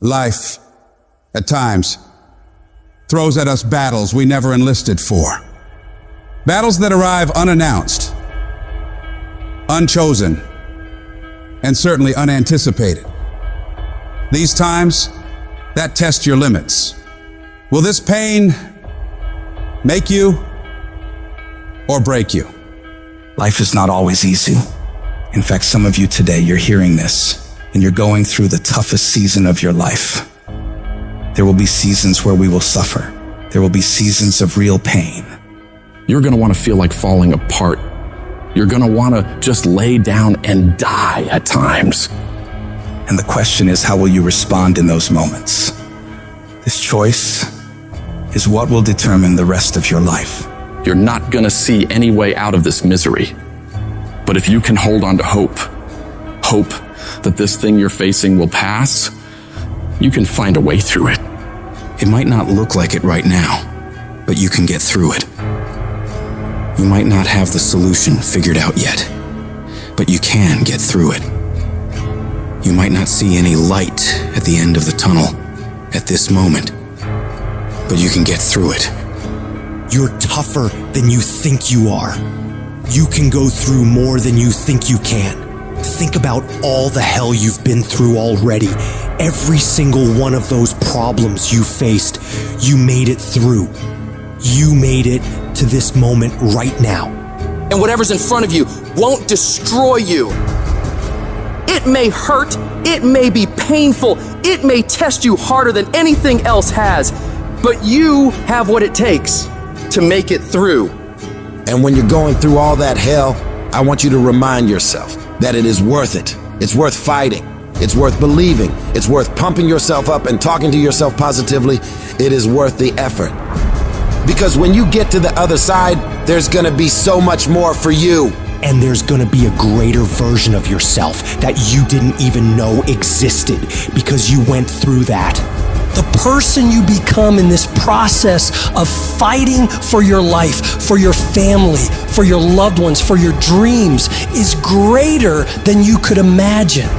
Life, at times, throws at us battles we never enlisted for. Battles that arrive unannounced, unchosen, and certainly unanticipated. These times, that test your limits. Will this pain make you or break you? Life is not always easy. In fact, some of you today, you're hearing this, and you're going through the toughest season of your life. There will be seasons where we will suffer. There will be seasons of real pain. You're going to want to feel like falling apart. You're going to want to just lay down and die at times. And the question is, how will you respond in those moments? This choice is what will determine the rest of your life. You're not going to see any way out of this misery. But if you can hold on to hope that this thing you're facing will pass, you can find a way through it. It might not look like it right now, but you can get through it. You might not have the solution figured out yet, but you can get through it. You might not see any light at the end of the tunnel at this moment, but you can get through it. You're tougher than you think you are. You can go through more than you think you can. Think about all the hell you've been through already. Every single one of those problems you faced, you made it through. You made it to this moment right now. And whatever's in front of you won't destroy you. It may hurt, it may be painful, it may test you harder than anything else has, but you have what it takes to make it through. And when you're going through all that hell, I want you to remind yourself that it is worth it. It's worth fighting. It's worth believing. It's worth pumping yourself up and talking to yourself positively. It is worth the effort. Because when you get to the other side, there's gonna be so much more for you. And there's gonna be a greater version of yourself that you didn't even know existed because you went through that. The person you become in this process of fighting for your life, for your family, for your loved ones, for your dreams is greater than you could imagine.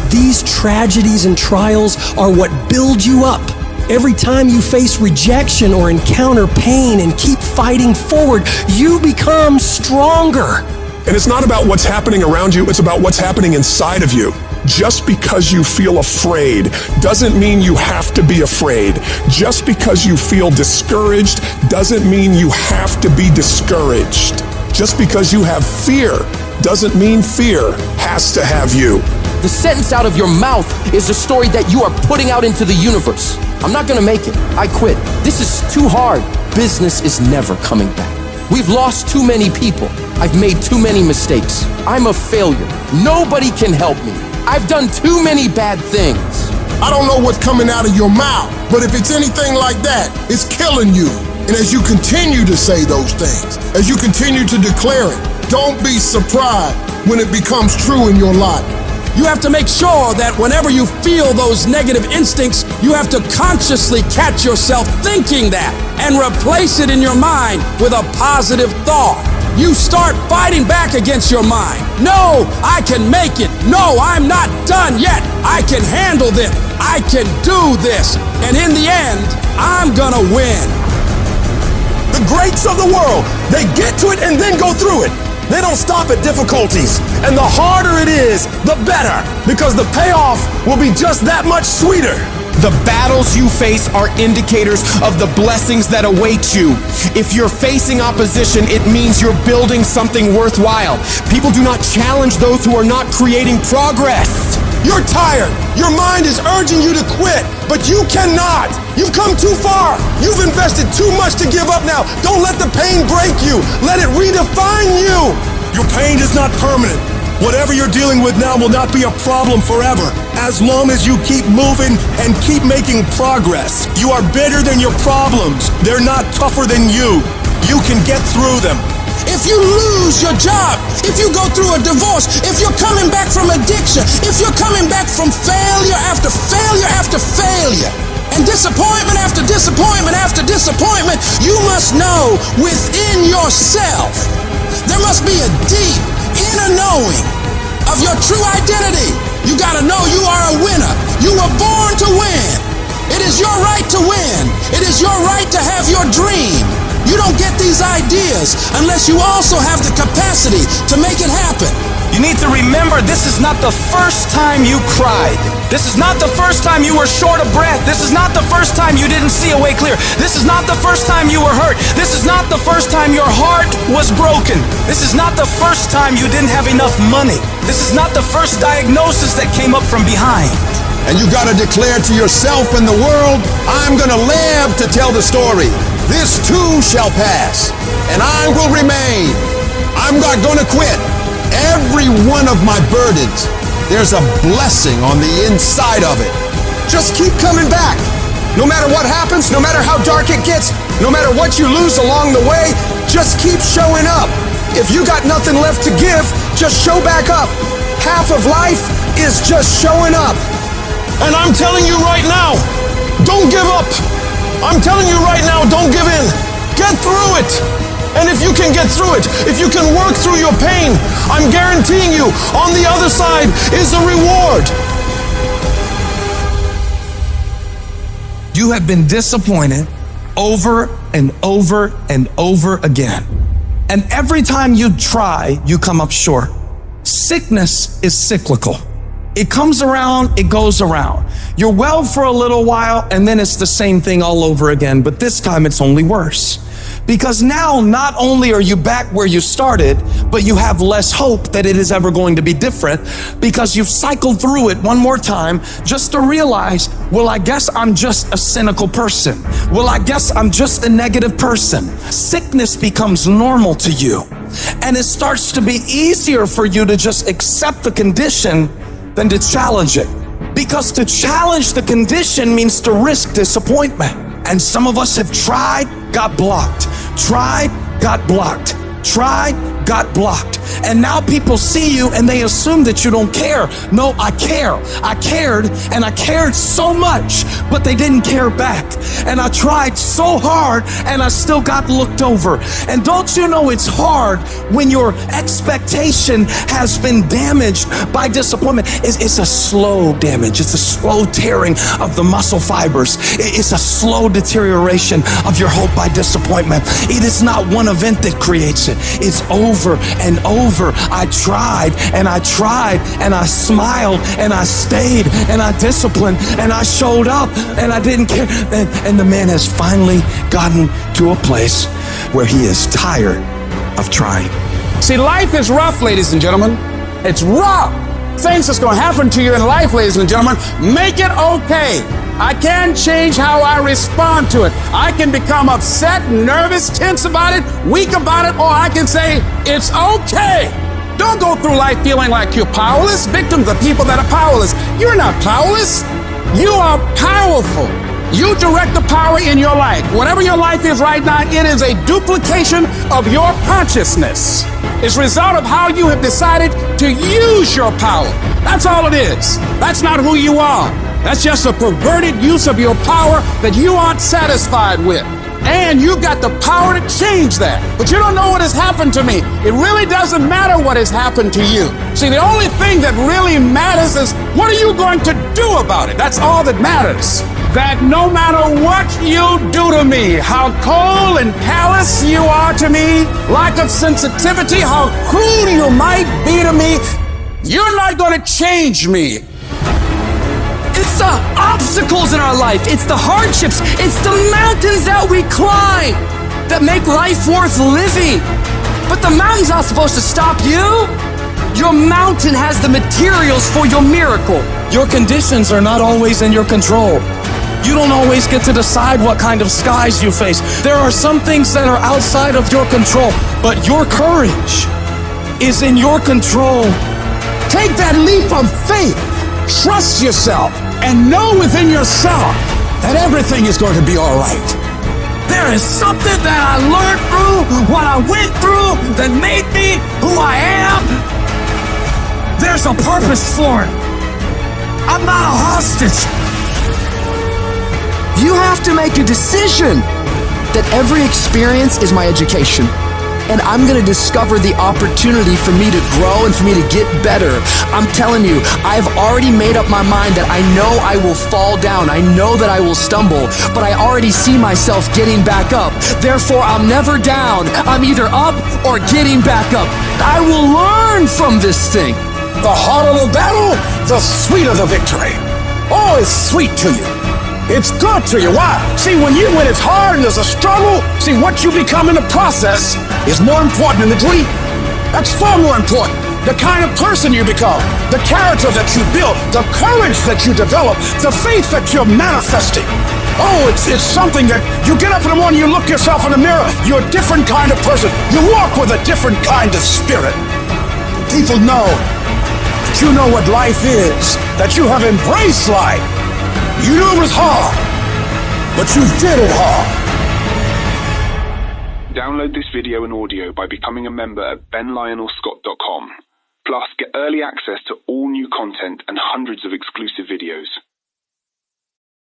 These tragedies and trials are what build you up. Every time you face rejection or encounter pain and keep fighting forward, you become stronger. And it's not about what's happening around you, it's about what's happening inside of you. Just because you feel afraid doesn't mean you have to be afraid. Just because you feel discouraged doesn't mean you have to be discouraged. Just because you have fear doesn't mean fear has to have you. The sentence out of your mouth is a story that you are putting out into the universe. I'm not gonna make it. I quit. This is too hard. Business is never coming back. We've lost too many people. I've made too many mistakes. I'm a failure. Nobody can help me. I've done too many bad things. I don't know what's coming out of your mouth, but if it's anything like that, it's killing you. And as you continue to say those things, as you continue to declare it, don't be surprised when it becomes true in your life. You have to make sure that whenever you feel those negative instincts, you have to consciously catch yourself thinking that and replace it in your mind with a positive thought. You start fighting back against your mind. No, I can make it. No, I'm not done yet. I can handle this. I can do this. And in the end, I'm gonna win. The greats of the world, they get to it and then go through it. They don't stop at difficulties. And the harder it is, the better, because the payoff will be just that much sweeter. The battles you face are indicators of the blessings that await you. If you're facing opposition, it means you're building something worthwhile. People do not challenge those who are not creating progress. You're tired. Your mind is urging you to quit, but you cannot. You've come too far. You've invested too much to give up now. Don't let the pain break you. Let it redefine you. Your pain is not permanent. Whatever you're dealing with now will not be a problem forever, as long as you keep moving and keep making progress. You are bigger than your problems. They're not tougher than you. You can get through them. If you lose your job, if you go through a divorce, if you're coming back from addiction, if you're coming back from failure after failure after failure, and disappointment after disappointment after disappointment, you must know within yourself, there must be a deep inner knowing of your true identity. You gotta know you are a winner. You were born to win. It is your right to win. It is your right to have your dream. You don't get these ideas unless you also have the capacity to make it happen. You need to remember, this is not the first time you cried. This is not the first time you were short of breath. This is not the first time you didn't see a way clear. This is not the first time you were hurt. This is not the first time your heart was broken. This is not the first time you didn't have enough money. This is not the first diagnosis that came up from behind. And you gotta declare to yourself and the world, I'm gonna live to tell the story. This too shall pass, and I will remain. I'm not gonna quit. Every one of my burdens, there's a blessing on the inside of it. Just keep coming back. No matter what happens, no matter how dark it gets, no matter what you lose along the way, just keep showing up. If you got nothing left to give, just show back up. Half of life is just showing up. And I'm telling you right now, don't give up. I'm telling you right now, don't give in. Get through it. And if you can get through it, if you can work through your pain, I'm guaranteeing you, on the other side is a reward. You have been disappointed over and over and over again. And every time you try, you come up short. Sickness is cyclical. It comes around, it goes around. You're well for a little while, and then it's the same thing all over again, but this time it's only worse. Because now not only are you back where you started, but you have less hope that it is ever going to be different, because you've cycled through it one more time just to realize, well, I guess I'm just a cynical person. Well, I guess I'm just a negative person. Sickness becomes normal to you, and it starts to be easier for you to just accept the condition than to challenge it. Because to challenge the condition means to risk disappointment. And some of us have tried, got blocked. Tried, got blocked. Tried, got blocked. And now people see you and they assume that you don't care. No, I care. I cared, and I cared so much, but they didn't care back. And I tried so hard and I still got looked over. And don't you know it's hard when your expectation has been damaged by disappointment? It's a slow damage. It's a slow tearing of the muscle fibers. It's a slow deterioration of your hope by disappointment. It is not one event that creates it. It's over and over. I tried and I tried and I smiled and I stayed and I disciplined and I showed up and I didn't care. And the man has finally gotten to a place where he is tired of trying. See, life is rough, ladies and gentlemen. It's rough. Things that's going to happen to you in life, ladies and gentlemen, make it okay. I can change how I respond to it. I can become upset, nervous, tense about it, weak about it, or I can say, it's okay. Don't go through life feeling like you're powerless, victims of people that are powerless. You're not powerless. You are powerful. You direct the power in your life. Whatever your life is right now, it is a duplication of your consciousness. It's a result of how you have decided to use your power. That's all it is. That's not who you are. That's just a perverted use of your power that you aren't satisfied with. And you've got the power to change that. But you don't know what has happened to me. It really doesn't matter what has happened to you. See, the only thing that really matters is, what are you going to do about it? That's all that matters. That no matter what you do to me, how cold and callous you are to me, lack of sensitivity, how cruel you might be to me, you're not going to change me. It's the obstacles in our life. It's the hardships. It's the mountains that we climb that make life worth living. But the mountain's not supposed to stop you. Your mountain has the materials for your miracle. Your conditions are not always in your control. You don't always get to decide what kind of skies you face. There are some things that are outside of your control, but your courage is in your control. Take that leap of faith. Trust yourself and know within yourself that everything is going to be all right. There is something that I learned through what I went through that made me who I am. There's a purpose for it. I'm not a hostage. You have to make a decision that every experience is my education. and I'm gonna discover the opportunity for me to grow and for me to get better. I'm telling you, I've already made up my mind that I know I will fall down. I know that I will stumble, but I already see myself getting back up. Therefore, I'm never down. I'm either up or getting back up. I will learn from this thing. The harder the battle, the sweeter the victory. Oh, it's sweet to you. It's good to you. Why? See, when it's hard and there's a struggle, see, what you become in the process is more important than the dream. That's far more important. The kind of person you become, the character that you build, the courage that you develop, the faith that you're manifesting. Oh, it's something that you get up in the morning, you look yourself in the mirror, you're a different kind of person. You walk with a different kind of spirit. People know that you know what life is, that you have embraced life. You knew it was hard, but you did it hard. Download this video and audio by becoming a member at benlionelscott.com. Plus, get early access to all new content and hundreds of exclusive videos.